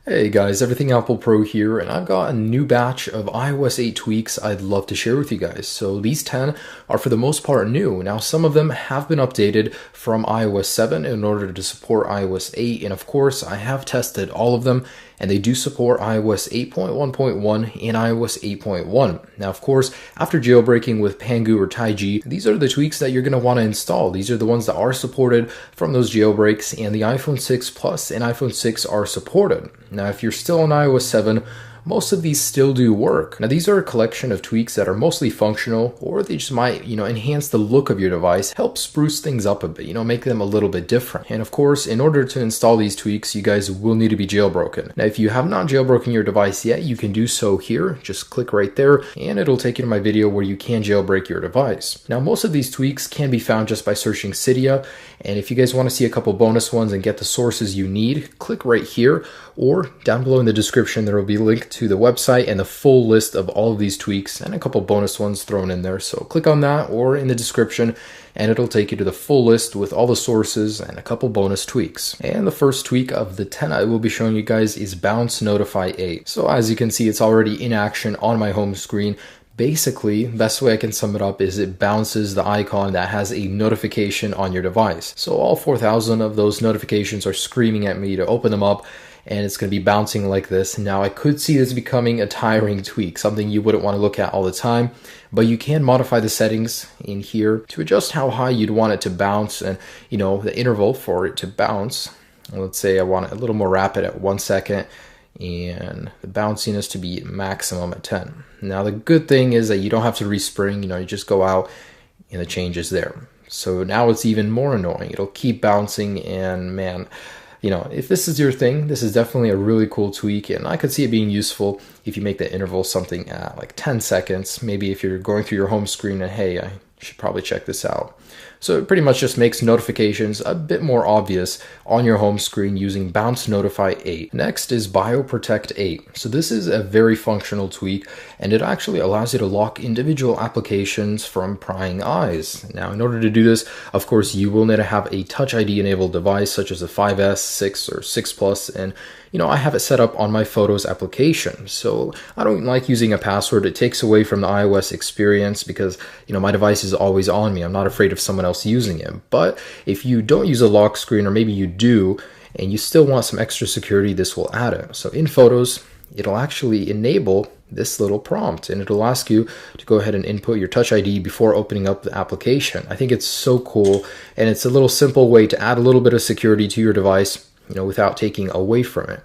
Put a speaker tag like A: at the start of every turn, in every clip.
A: Hey guys, Everything Apple Pro here, and I've got a new batch of iOS 8 tweaks I'd love to share with you guys. So these 10 are for the most part new. Now some of them have been updated from iOS 7 in order to support iOS 8, and of course I have tested all of them, and they do support iOS 8.1.1 and iOS 8.1. Now of course, after jailbreaking with Pangu or Taig, these are the tweaks that you're going to want to install. These are the ones that are supported from those jailbreaks, and the iPhone 6 Plus and iPhone 6 are supported. Now, if you're still on iOS 7, most of these still do work. Now, these are a collection of tweaks that are mostly functional, or they just might, enhance the look of your device, help spruce things up a bit, make them a little bit different. And of course, in order to install these tweaks, you guys will need to be jailbroken. Now, if you have not jailbroken your device yet, you can do so here. Just click right there, and it'll take you to my video where you can jailbreak your device. Now, most of these tweaks can be found just by searching Cydia, and if you guys want to see a couple bonus ones and get the sources you need, click right here, or down below in the description there will be a link to the website and the full list of all of these tweaks and a couple bonus ones thrown in there. So click on that or in the description and it'll take you to the full list with all the sources and a couple bonus tweaks. And the first tweak of the 10 I will be showing you guys is Bounce Notify 8. So as you can see, it's already in action on my home screen. Basically, the best way I can sum it up is it bounces the icon that has a notification on your device. So all 4,000 of those notifications are screaming at me to open them up, and it's going to be bouncing like this. Now, I could see this becoming a tiring tweak, something you wouldn't want to look at all the time, but you can modify the settings in here to adjust how high you'd want it to bounce and, the interval for it to bounce. Let's say I want it a little more rapid at 1 second, and the bounciness to be maximum at 10. Now the good thing is that you don't have to respring, you just go out and the change is there. So now it's even more annoying. It'll keep bouncing, and man, if this is your thing, this is definitely a really cool tweak, and I could see it being useful if you make the interval something at like 10 seconds, maybe if you're going through your home screen and hey, I should probably check this out. So it pretty much just makes notifications a bit more obvious on your home screen using Bounce Notify 8. Next is BioProtect 8. So this is a very functional tweak, and it actually allows you to lock individual applications from prying eyes. Now, in order to do this, of course, you will need to have a Touch ID enabled device such as a 5S, 6, or 6 Plus, and I have it set up on my Photos application. So I don't like using a password. It takes away from the iOS experience because, my device is always on me. I'm not afraid of someone else using it. But if you don't use a lock screen, or maybe you do, and you still want some extra security, this will add it. So in Photos, it'll actually enable this little prompt, and it'll ask you to go ahead and input your Touch ID before opening up the application. I think it's so cool, and it's a little simple way to add a little bit of security to your device, without taking away from it.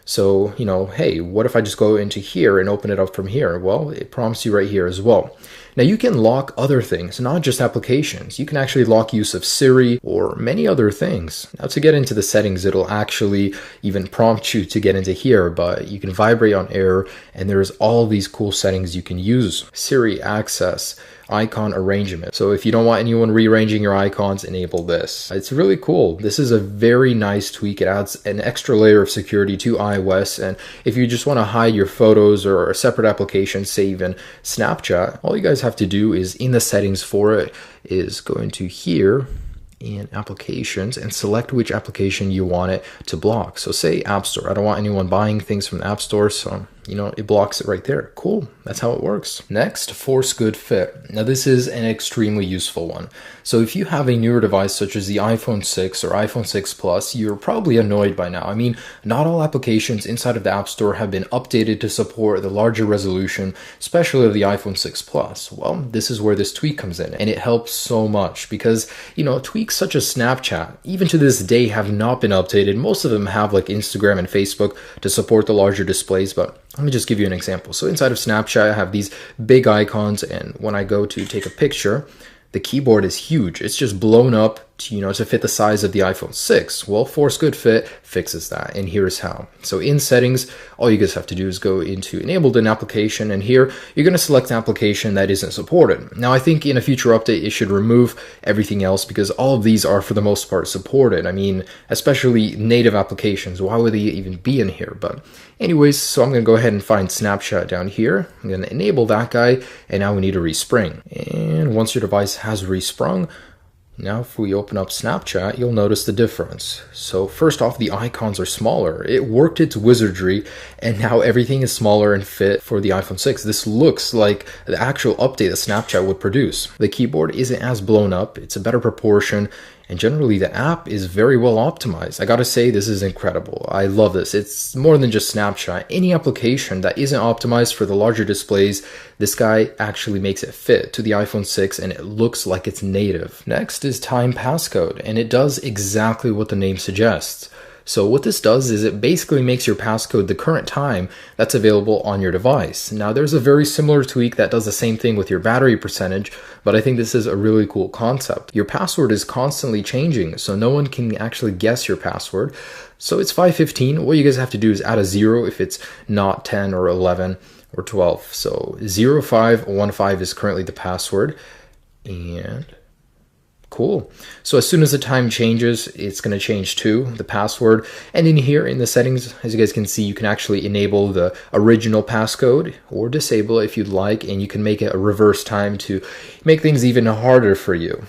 A: So, hey, what if I just go into here and open it up from here? Well, it prompts you right here as well. Now you can lock other things, not just applications. You can actually lock use of Siri or many other things. Now to get into the settings, it'll actually even prompt you to get into here, but you can vibrate on air, and there's all these cool settings you can use. Siri access, icon arrangement. So if you don't want anyone rearranging your icons, enable this. It's really cool. This is a very nice tweak. It adds an extra layer of security to iOS, and if you just want to hide your photos or a separate application, say even Snapchat, all you guys have to do is in the settings for it is go into here in applications and select which application you want it to block. So say App Store. I don't want anyone buying things from the App Store, so it blocks it right there. Cool. That's how it works. Next, Force Good Fit. Now this is an extremely useful one. So if you have a newer device such as the iPhone 6 or iPhone 6 Plus, you're probably annoyed by now. I mean, not all applications inside of the App Store have been updated to support the larger resolution, especially of the iPhone 6 Plus. Well, this is where this tweak comes in, and it helps so much because, tweaks such as Snapchat, even to this day, have not been updated. Most of them have like Instagram and Facebook to support the larger displays, but let me just give you an example. So inside of Snapchat, I have these big icons, and when I go to take a picture, the keyboard is huge. It's just blown up to fit the size of the iPhone 6. Well, Force Good Fit fixes that, and here's how. So in settings, all you guys have to do is go into enabled an application, and here you're going to select an application that isn't supported. Now I think in a future update it should remove everything else because all of these are for the most part supported. I mean, especially native applications. Why would they even be in here? But anyways, so I'm going to go ahead and find Snapchat down here. I'm going to enable that guy, and now we need a respring. And once your device has resprung, Now if we open up Snapchat, you'll notice the difference. So first off, the icons are smaller. It worked its wizardry, and now everything is smaller and fit for the iPhone 6. This looks like the actual update that Snapchat would produce. The keyboard isn't as blown up, it's a better proportion, and generally the app is very well optimized. I gotta say, this is incredible. I love this. It's more than just Snapchat. Any application that isn't optimized for the larger displays, this guy actually makes it fit to the iPhone 6 and it looks like it's native. Next is time passcode, and it does exactly what the name suggests. So what this does is it basically makes your passcode the current time that's available on your device. Now there's a very similar tweak that does the same thing with your battery percentage, but I think this is a really cool concept. Your password is constantly changing, so no one can actually guess your password. So it's 515. What you guys have to do is add a 0 if it's not 10 or 11 or 12. So 0515 is currently the password, and cool. So as soon as the time changes, it's going to change too, the password. And in here in the settings, as you guys can see, you can actually enable the original passcode or disable it if you'd like, and you can make it a reverse time to make things even harder for you.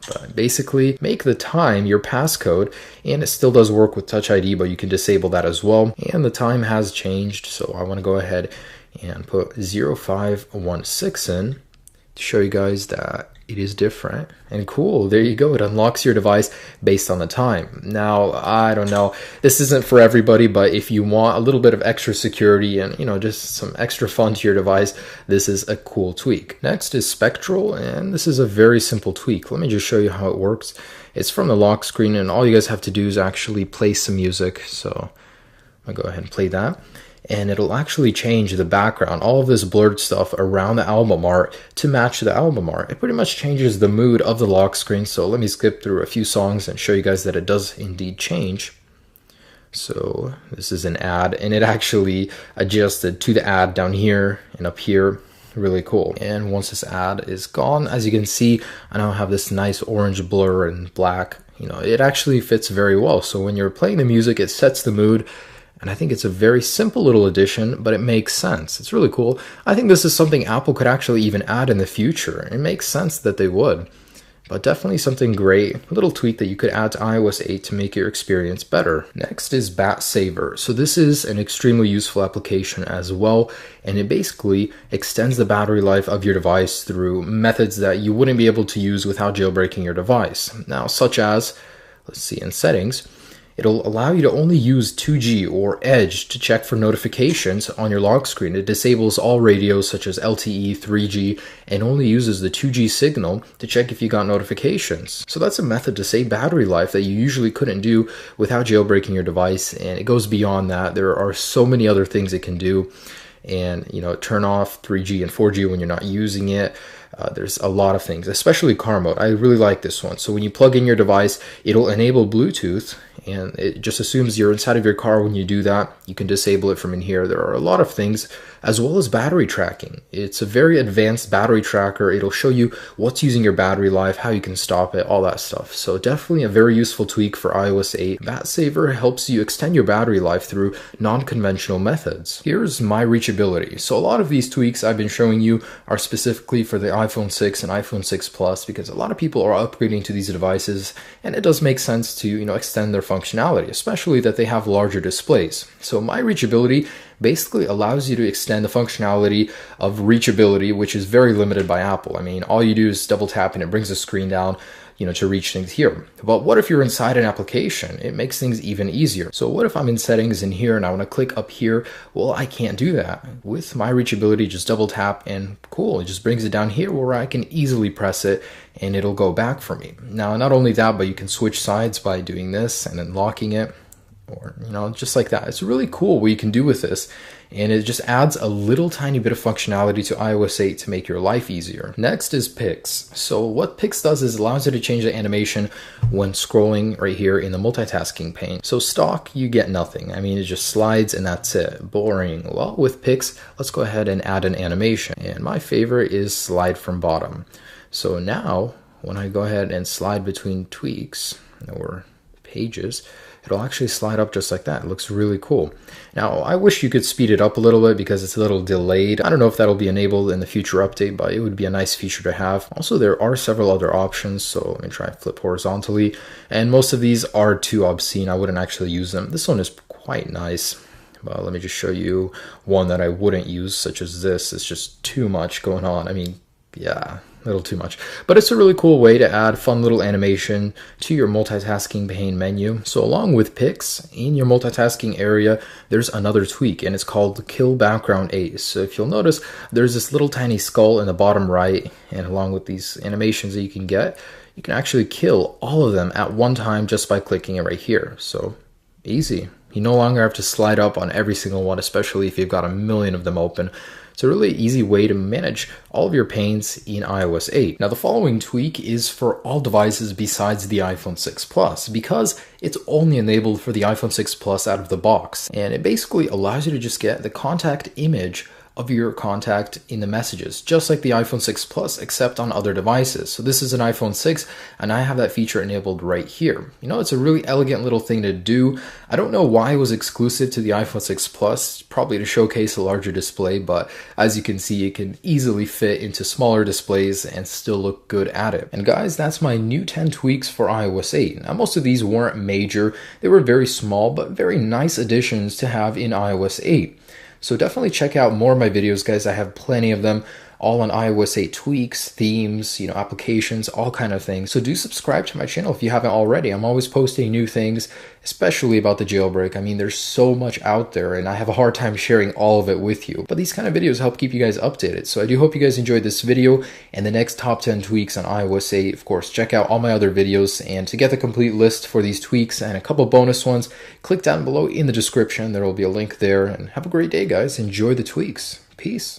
A: But basically, make the time your passcode, and it still does work with Touch ID, but you can disable that as well. And the time has changed, so I want to go ahead and put 0516 in to show you guys that it is different. And cool, there you go. It unlocks your device based on the time. Now, I don't know, this isn't for everybody, but if you want a little bit of extra security and, you know, just some extra fun to your device, this is a cool tweak. Next is Spectral, and this is a very simple tweak. Let me just show you how it works. It's from the lock screen, and all you guys have to do is actually play some music. So I'll go ahead and play that. And it'll actually change the background, all of this blurred stuff around the album art to match the album art. It pretty much changes the mood of the lock screen. So let me skip through a few songs and show you guys that it does indeed change. So this is an ad, and it actually adjusted to the ad down here and up here. Really cool. And once this ad is gone, as you can see, I now have this nice orange blur and black. You know, it actually fits very well. So when you're playing the music, it sets the mood. And I think it's a very simple little addition, but it makes sense. It's really cool. I think this is something Apple could actually even add in the future. It makes sense that they would. But definitely something great, a little tweak that you could add to iOS 8 to make your experience better. Next is Bat Saver. So this is an extremely useful application as well, and it basically extends the battery life of your device through methods that you wouldn't be able to use without jailbreaking your device. Now, such as, let's see, in settings, it'll allow you to only use 2G or Edge to check for notifications on your lock screen. It disables all radios such as LTE, 3G, and only uses the 2G signal to check if you got notifications. So that's a method to save battery life that you usually couldn't do without jailbreaking your device, and it goes beyond that. There are so many other things it can do, and you know, turn off 3G and 4G when you're not using it. There's a lot of things, especially car mode. I really like this one. So when you plug in your device, it'll enable Bluetooth, and it just assumes you're inside of your car when you do that. You can disable it from in here. There are a lot of things, as well as battery tracking. It's a very advanced battery tracker. It'll show you what's using your battery life, how you can stop it, all that stuff. So definitely a very useful tweak for iOS 8. Bat Saver helps you extend your battery life through non-conventional methods. Here's my reachability. So a lot of these tweaks I've been showing you are specifically for the iPhone 6 and iPhone 6 Plus, because a lot of people are upgrading to these devices, and it does make sense to, you know, extend their functionality, especially that they have larger displays. So my reachability basically allows you to extend the functionality of reachability, which is very limited by Apple. I mean, all you do is double tap and it brings the screen down, you know, to reach things here. But what if you're inside an application? It makes things even easier. So what if I'm in settings in here and I want to click up here? Well, I can't do that. With my reachability, just double tap and cool, it just brings it down here where I can easily press it and it'll go back for me. Now, not only that, but you can switch sides by doing this and then locking it, or, you know, just like that. It's really cool what you can do with this, and it just adds a little tiny bit of functionality to iOS 8 to make your life easier. Next is Pix. So what Pix does is allows you to change the animation when scrolling right here in the multitasking pane. So stock, you get nothing. I mean, it just slides and that's it. Boring. Well, with Pix, let's go ahead and add an animation. And my favorite is slide from bottom. So now, when I go ahead and slide between tweaks or pages, it'll actually slide up just like that. It looks really cool. Now, I wish you could speed it up a little bit because it's a little delayed. I don't know if that'll be enabled in the future update, but it would be a nice feature to have. Also, there are several other options, so let me try and flip horizontally. And most of these are too obscene. I wouldn't actually use them. This one is quite nice. But let me just show you one that I wouldn't use, such as this. It's just too much going on. I mean, yeah, a little too much. But it's a really cool way to add fun little animation to your multitasking pane menu. So along with pics, in your multitasking area, there's another tweak, and it's called Kill Background Ace. So if you'll notice, there's this little tiny skull in the bottom right, and along with these animations that you can get, you can actually kill all of them at one time just by clicking it right here. So easy. You no longer have to slide up on every single one, especially if you've got a million of them open. It's a really easy way to manage all of your panes in iOS 8. Now, the following tweak is for all devices besides the iPhone 6 Plus, because it's only enabled for the iPhone 6 Plus out of the box. And it basically allows you to just get the contact image of your contact in the messages, just like the iPhone 6 Plus, except on other devices. So this is an iPhone 6, and I have that feature enabled right here. You know, it's a really elegant little thing to do. I don't know why it was exclusive to the iPhone 6 Plus, probably to showcase a larger display, but as you can see, it can easily fit into smaller displays and still look good at it. And guys, that's my new 10 tweaks for iOS 8. Now, most of these weren't major. They were very small, but very nice additions to have in iOS 8. So definitely check out more of my videos, guys. I have plenty of them, all on iOS 8 tweaks, themes, applications, all kind of things. So do subscribe to my channel if you haven't already. I'm always posting new things, especially about the jailbreak. I mean, there's so much out there, and I have a hard time sharing all of it with you. But these kind of videos help keep you guys updated. So I do hope you guys enjoyed this video and the next top 10 tweaks on iOS 8. Of course, check out all my other videos, and to get the complete list for these tweaks and a couple bonus ones, click down below in the description. There will be a link there, and have a great day, guys. Enjoy the tweaks. Peace.